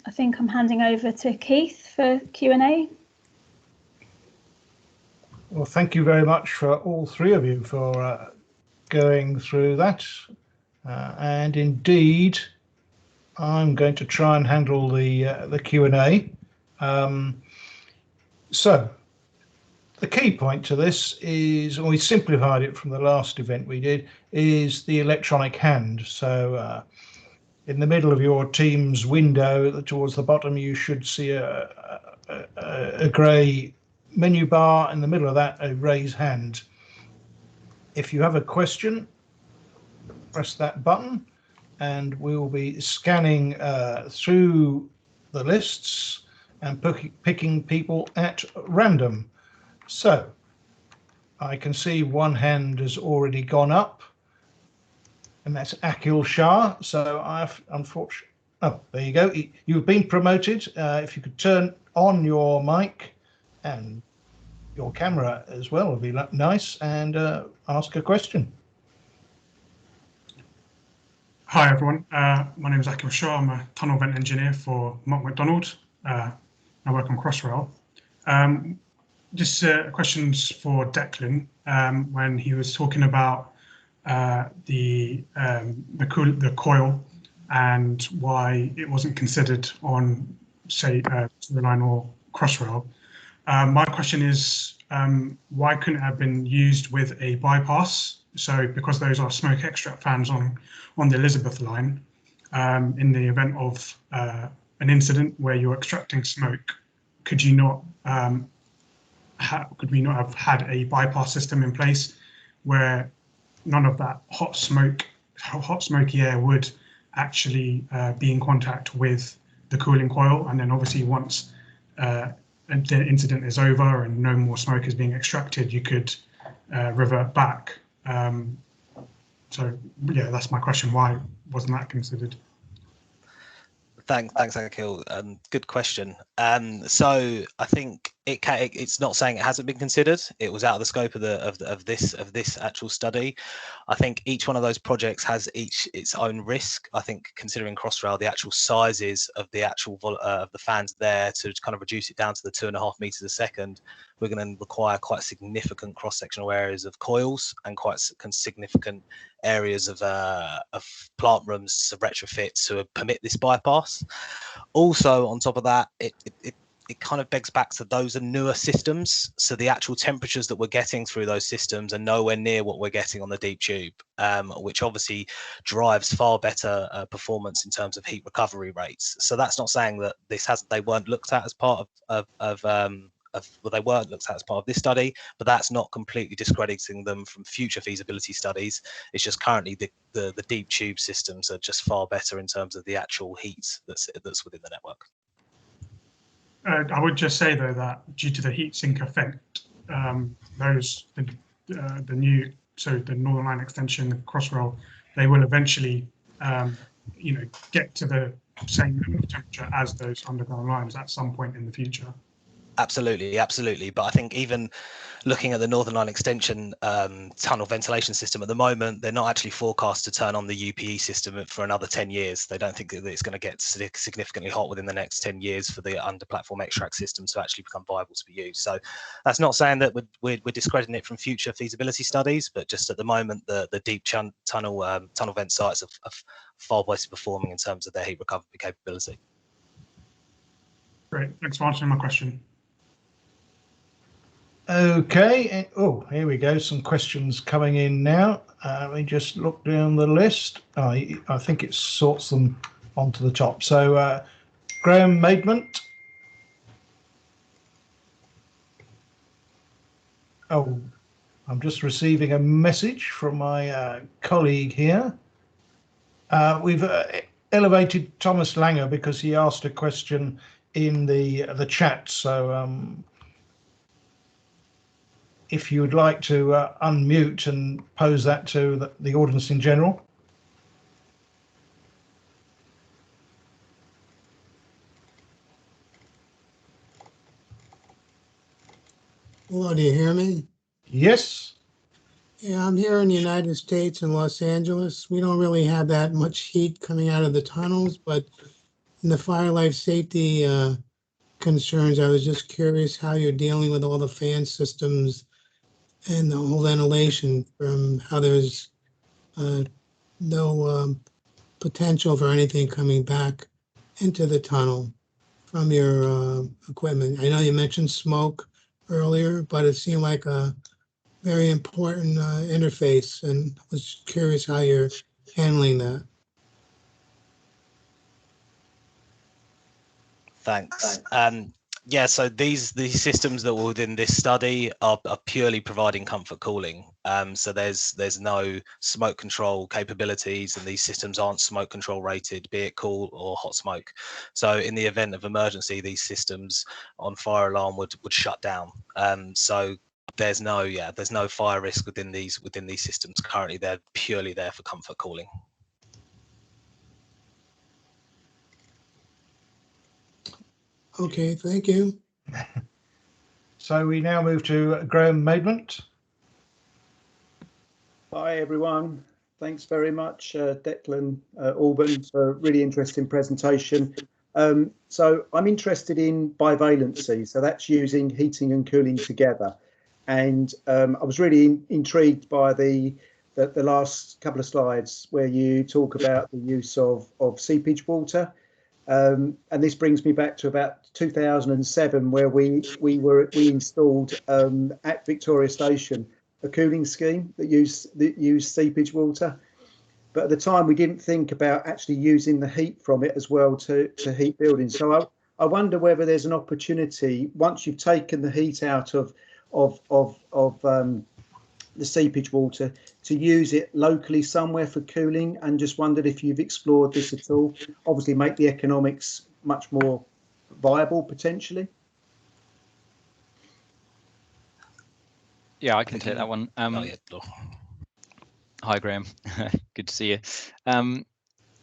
I think I'm handing over to Keith for Q&A. Well, thank you very much for all 3 of you for going through that, and indeed I'm going to try and handle the Q&A. So the key point to this is, and we simplified it from the last event we did, is the electronic hand. So in the middle of your Teams window, towards the bottom, you should see a grey menu bar. In the middle of that, a raise hand. If you have a question, press that button, and we will be scanning through the lists and picking people at random. So I can see one hand has already gone up, and that's Akil Shah. So I've unfortunately, oh, there you go. You've been promoted. If you could turn on your mic and your camera as well, would be nice, and ask a question. Hi everyone, my name is Akil Shah. I'm a tunnel vent engineer for Mark McDonald. I work on Crossrail. Just questions for Declan when he was talking about the coil and why it wasn't considered on, say, the line or Crossrail. My question is, why couldn't it have been used with a bypass? So because those are smoke extract fans on the Elizabeth line, in the event of an incident where you're extracting smoke, could you not could we not have had a bypass system in place where none of that hot smoky air would actually be in contact with the cooling coil, and then obviously once the incident is over and no more smoke is being extracted, you could revert back. So yeah, that's my question. Why wasn't that considered? Thanks, Akil. Good question. So I think it's not saying it hasn't been considered. It was out of the scope of this actual study. I think each one of those projects has its own risk. I think considering Crossrail, the actual sizes of the actual of the fans there, to kind of reduce it down to the 2.5 meters a second, we're going to require quite significant cross-sectional areas of coils and quite significant areas of plant rooms to retrofit to permit this bypass. Also, on top of that, it kind of begs back to those are newer systems, so the actual temperatures that we're getting through those systems are nowhere near what we're getting on the deep tube, which obviously drives far better performance in terms of heat recovery rates. So that's not saying that they weren't looked at as part well, they weren't looked at as part of this study, but that's not completely discrediting them from future feasibility studies. It's just currently the deep tube systems are just far better in terms of the actual heat that's within the network. I would just say though that due to the heat sink effect, the Northern Line extension, the Crossrail, they will eventually, get to the same level of temperature as those underground lines at some point in the future. Absolutely. But I think even looking at the Northern Line extension tunnel ventilation system at the moment, they're not actually forecast to turn on the UPE system for another 10 years. They don't think that it's going to get significantly hot within the next 10 years for the under platform extract system to actually become viable to be used. So that's not saying that we're discrediting it from future feasibility studies, but just at the moment, the deep tunnel vent sites are far better performing in terms of their heat recovery capability. Great, thanks for answering my question. Okay. Oh, here we go. Some questions coming in now. Let me just look down the list. I think it sorts them onto the top. So Graham Maidment. Oh, I'm just receiving a message from my colleague here. We've elevated Thomas Langer because he asked a question in the chat. So if you would like to unmute and pose that to the audience in general. Hello, do you hear me? Yes. Yeah, I'm here in the United States in Los Angeles. We don't really have that much heat coming out of the tunnels, but in the fire life safety concerns, I was just curious how you're dealing with all the fan systems and the whole ventilation, from how there's no potential for anything coming back into the tunnel from your equipment. I know you mentioned smoke earlier, but it seemed like a very important interface, and I was curious how you're handling that. Thanks. Yeah, so these systems that were within this study are purely providing comfort cooling. So there's no smoke control capabilities, and these systems aren't smoke control rated, be it cool or hot smoke. So in the event of emergency, these systems on fire alarm would shut down. So there's no fire risk within these systems currently. They're purely there for comfort cooling. Okay, thank you. So we now move to Graham Maidment. Hi everyone, thanks very much Declan, Alban, for a really interesting presentation. So I'm interested in bivalency, so that's using heating and cooling together. And I was really intrigued by the last couple of slides where you talk about the use of seepage water. And this brings me back to about 2007, where we installed at Victoria Station a cooling scheme that used seepage water. But at the time, we didn't think about actually using the heat from it as well to heat buildings. So I wonder whether there's an opportunity, once you've taken the heat out of the seepage water, to use it locally somewhere for cooling, and just wondered if you've explored this at all. Obviously make the economics much more viable potentially. Yeah, I can take that one. Hi Graham, good to see you.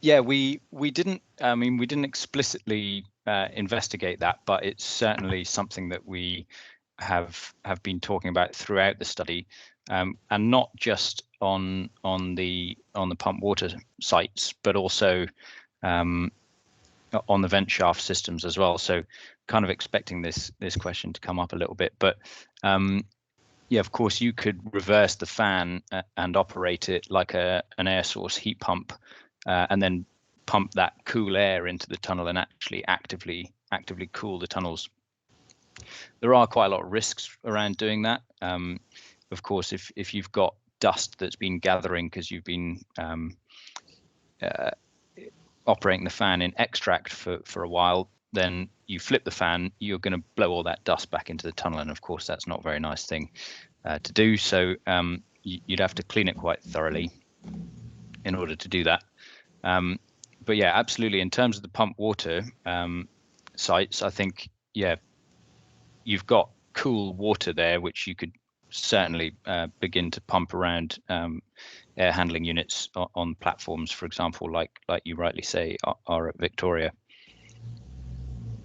Yeah, we didn't explicitly investigate that, but it's certainly something that we have been talking about throughout the study, and not just on the pump water sites, but also on the vent shaft systems as well. So kind of expecting this question to come up a little bit, but yeah, of course you could reverse the fan and operate it like an air source heat pump, and then pump that cool air into the tunnel and actually actively cool the tunnels. There are quite a lot of risks around doing that. Of course, if you've got dust that's been gathering because you've been operating the fan in extract for a while, then you flip the fan, you're going to blow all that dust back into the tunnel, and of course that's not a very nice thing to do. So you'd have to clean it quite thoroughly in order to do that. But yeah, absolutely. In terms of the pump water sites, I think, yeah, you've got cool water there, which you could certainly begin to pump around air handling units on platforms, for example, like you rightly say are at Victoria.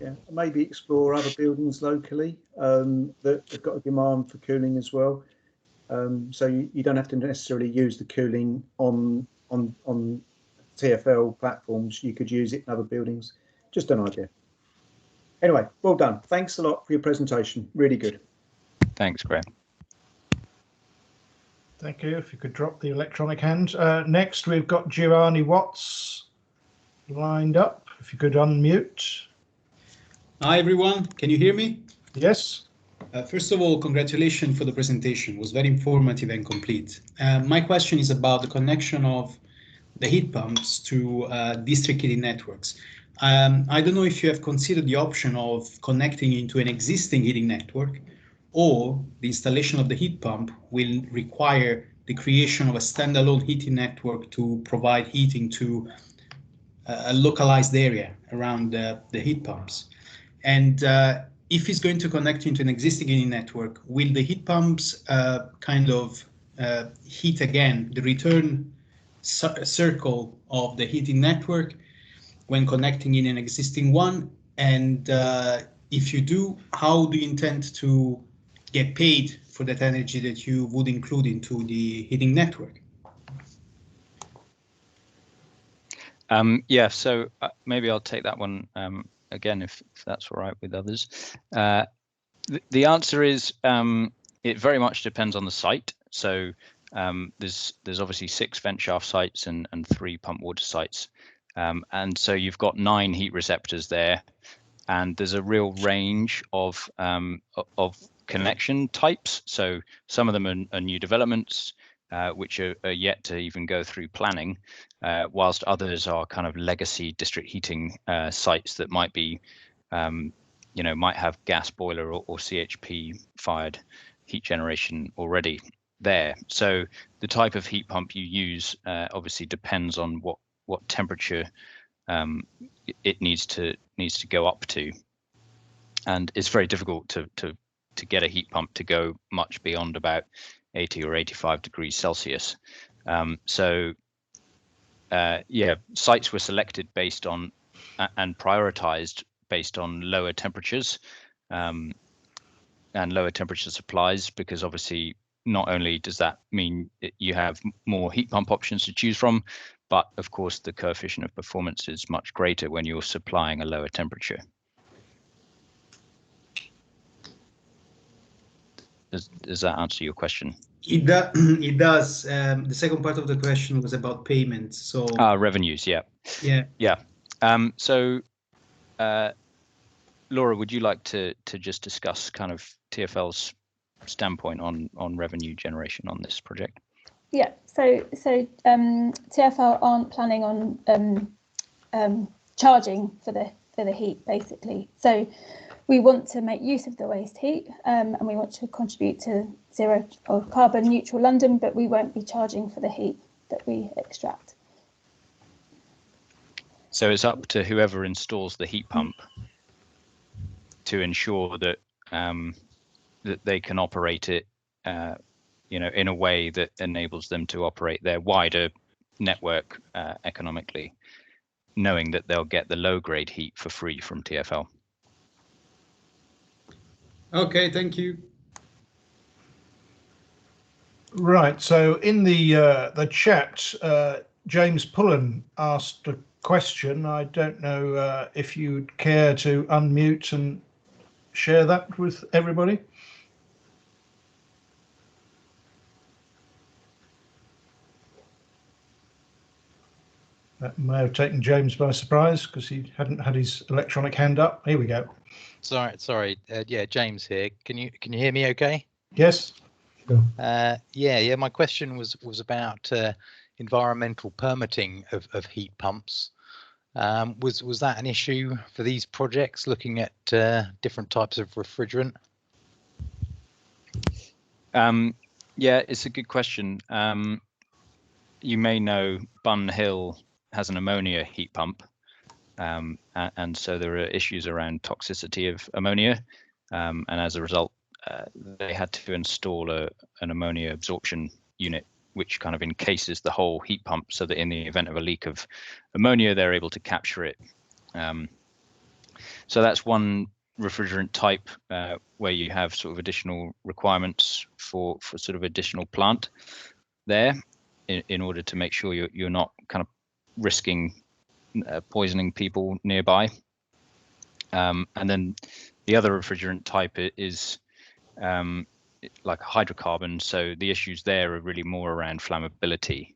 Yeah, maybe explore other buildings locally that have got a demand for cooling as well. So you don't have to necessarily use the cooling on TfL platforms. You could use it in other buildings. Just an idea. Anyway, well done. Thanks a lot for your presentation. Really good. Thanks, Graham. Thank you. If you could drop the electronic hand. Next, we've got Giovanni Watts lined up. If you could unmute. Hi, everyone. Can you hear me? Yes. First of all, congratulations for the presentation. It was very informative and complete. My question is about the connection of the heat pumps to district heating networks. I don't know if you have considered the option of connecting into an existing heating network, or the installation of the heat pump will require the creation of a standalone heating network to provide heating to a localized area around the heat pumps. And if it's going to connect into an existing heating network, will the heat pumps heat again the return circle of the heating network when connecting in an existing one? And if you do, how do you intend to get paid for that energy that you would include into the heating network? Yeah, so maybe I'll take that one again, if that's all right with others. The answer is it very much depends on the site. So there's obviously 6 vent shaft sites and 3 pump water sites. And so you've got 9 heat receptors there, and there's a real range of connection types. So some of them are new developments, which are yet to even go through planning, whilst others are kind of legacy district heating sites that might be might have gas boiler or CHP fired heat generation already there. So the type of heat pump you use obviously depends on what temperature it needs to go up to, and it's very difficult to get a heat pump to go much beyond about 80 or 85 degrees Celsius. Sites were selected based on and prioritized based on lower temperatures and lower temperature supplies, because obviously not only does that mean you have more heat pump options to choose from, but of course the coefficient of performance is much greater when you're supplying a lower temperature. Does that answer your question? It does. The second part of the question was about payments. So revenues, yeah. Laura, would you like to just discuss kind of TfL's standpoint on revenue generation on this project? Yeah. So TfL aren't planning on charging for the heat, basically. So we want to make use of the waste heat, and we want to contribute to zero or carbon neutral London, but we won't be charging for the heat that we extract. So it's up to whoever installs the heat pump to ensure that that they can operate it, in a way that enables them to operate their wider network economically, knowing that they'll get the low grade heat for free from TfL. Okay, thank you. Right. So in the chat, James Pullen asked a question. I don't know if you'd care to unmute and share that with everybody. That may have taken James by surprise because he hadn't had his electronic hand up. Here we go. Sorry. Yeah, James here. Can you hear me okay? Yes. Yeah. My question was about environmental permitting of heat pumps. Was that an issue for these projects, looking at different types of refrigerant? Yeah, it's a good question. You may know Bunhill has an ammonia heat pump, and so there are issues around toxicity of ammonia, and as a result, they had to install an ammonia absorption unit, which kind of encases the whole heat pump, so that in the event of a leak of ammonia, they're able to capture it. So that's one refrigerant type where you have sort of additional requirements for sort of additional plant there in order to make sure you're not kind of risking poisoning people nearby. And then the other refrigerant type is like a hydrocarbon. So the issues there are really more around flammability.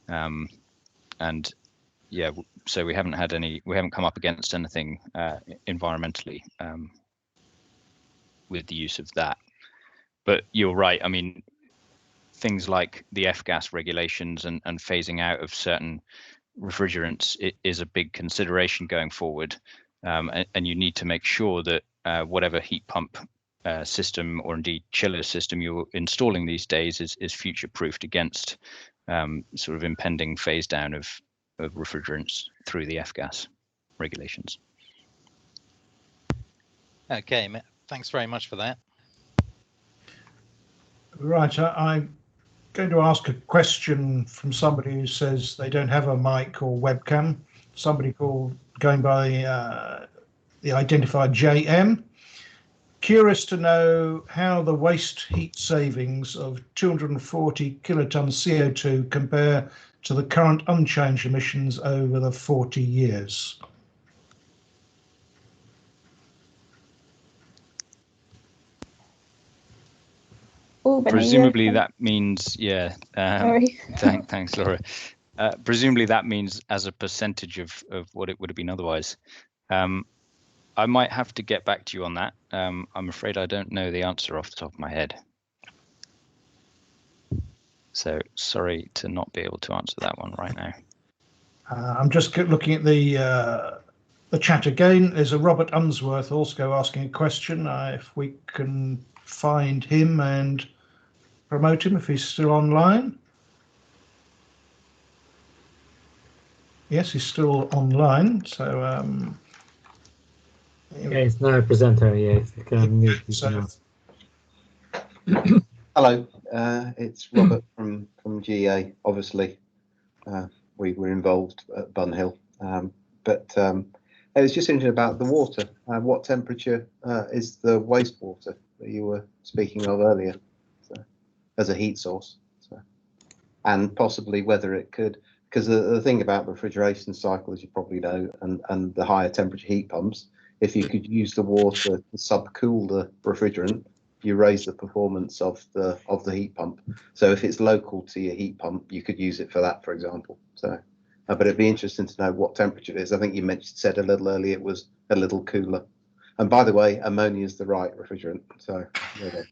And yeah, so we haven't come up against anything environmentally with the use of that. But you're right. I mean, things like the F-gas regulations and phasing out of certain refrigerants is a big consideration going forward, and you need to make sure that whatever heat pump system or indeed chiller system you're installing these days is future-proofed against sort of impending phase down of refrigerants through the F-gas regulations. Okay, thanks very much for that. Right, I'm going to ask a question from somebody who says they don't have a mic or webcam. Somebody going by the identifier JM. Curious to know how the waste heat savings of 240 kilotons CO2 compare to the current unchanged emissions over the 40 years. Presumably that means, yeah. Sorry. Thanks, Laura. Presumably that means as a percentage of what it would have been otherwise. I might have to get back to you on that. I'm afraid I don't know the answer off the top of my head. So sorry to not be able to answer that one right now. I'm just looking at the the chat again. There's a Robert Unsworth also asking a question. If we can find him and promote him if he's still online. Yes, he's still online. So yeah, he's now a presenter. Yeah, if you can mute his now. Hello, it's Robert from GA. Obviously, we were involved at Bunhill, but it was just interesting about the water. What temperature is the wastewater that you were speaking of earlier, as a heat source? And possibly whether it could, because the thing about the refrigeration cycle, as you probably know, and the higher temperature heat pumps, if you could use the water to subcool the refrigerant, you raise the performance of the heat pump. So if it's local to your heat pump, you could use it for that, for example. So, but it'd be interesting to know what temperature it is. I think you said a little earlier it was a little cooler. And by the way, ammonia is the right refrigerant. So, there you go.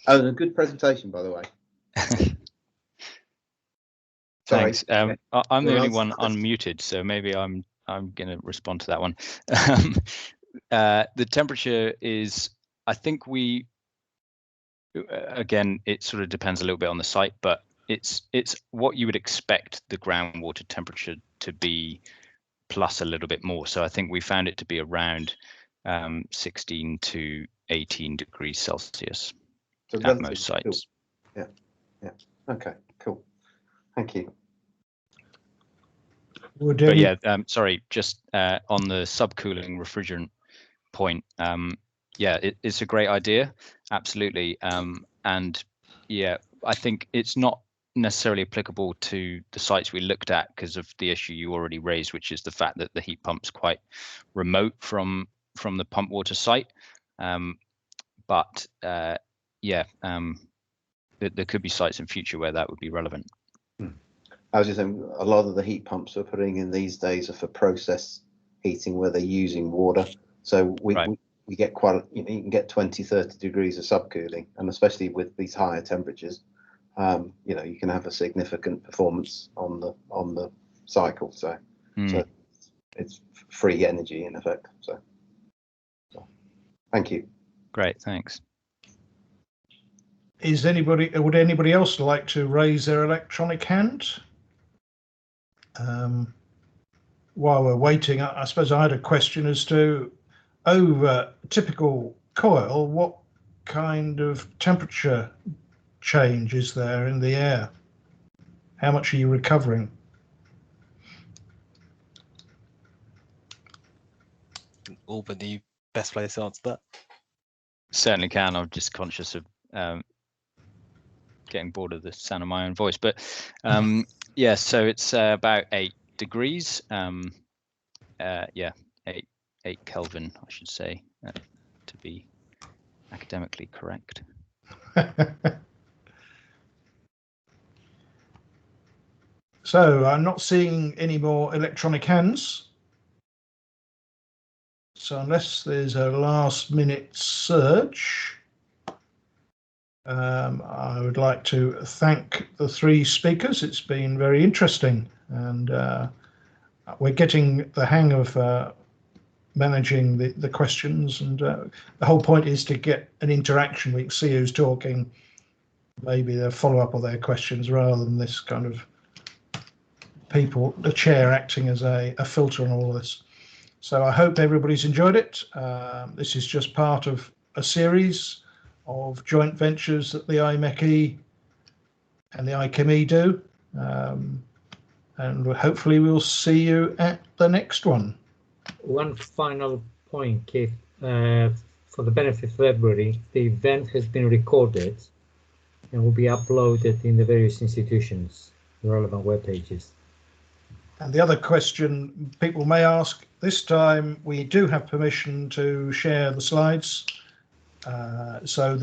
Oh, and a good presentation, by the way. Thanks. I'm the only one unmuted, so maybe I'm going to respond to that one. The temperature is, I think again, it sort of depends a little bit on the site, but it's what you would expect the groundwater temperature to be, plus a little bit more. So I think we found it to be around 16 to 18 degrees Celsius at most sites. Cool. Yeah. Okay. Cool. Thank you. But yeah, sorry, just on the subcooling refrigerant point, yeah, it's a great idea, absolutely. And yeah, I think it's not necessarily applicable to the sites we looked at because of the issue you already raised, which is the fact that the heat pump's quite remote from the pump water site. But yeah, there could be sites in future where that would be relevant. I was just saying, a lot of the heat pumps we're putting in these days are for process heating where they're using water. So we get quite, you can get 20, 30 degrees of subcooling, and especially with these higher temperatures, you can have a significant performance on the cycle. So it's free energy in effect. So thank you. Great, thanks. Would anybody else like to raise their electronic hand? While we're waiting, I suppose I had a question as to, over typical coil, what kind of temperature change is there in the air? How much are you recovering? Auburn, the best place to answer that? Certainly can. I'm just conscious of getting bored of the sound of my own voice, but yeah, so it's about 8 degrees. Yeah, 8 Kelvin, I should say, to be academically correct. So I'm not seeing any more electronic hands. So unless there's a last minute search, I would like to thank the 3 speakers. It's been very interesting, and we're getting the hang of managing the questions, and the whole point is to get an interaction. We can see who's talking, maybe the follow-up of their questions, rather than this kind of the chair acting as a filter on all this. So I hope everybody's enjoyed it. This is just part of a series of joint ventures that the IMechE and the IMechE do, and hopefully we'll see you at the next one. One final point, Keith, for the benefit of everybody, the event has been recorded and will be uploaded in the various institutions, the relevant web pages. And the other question people may ask, this time we do have permission to share the slides, so that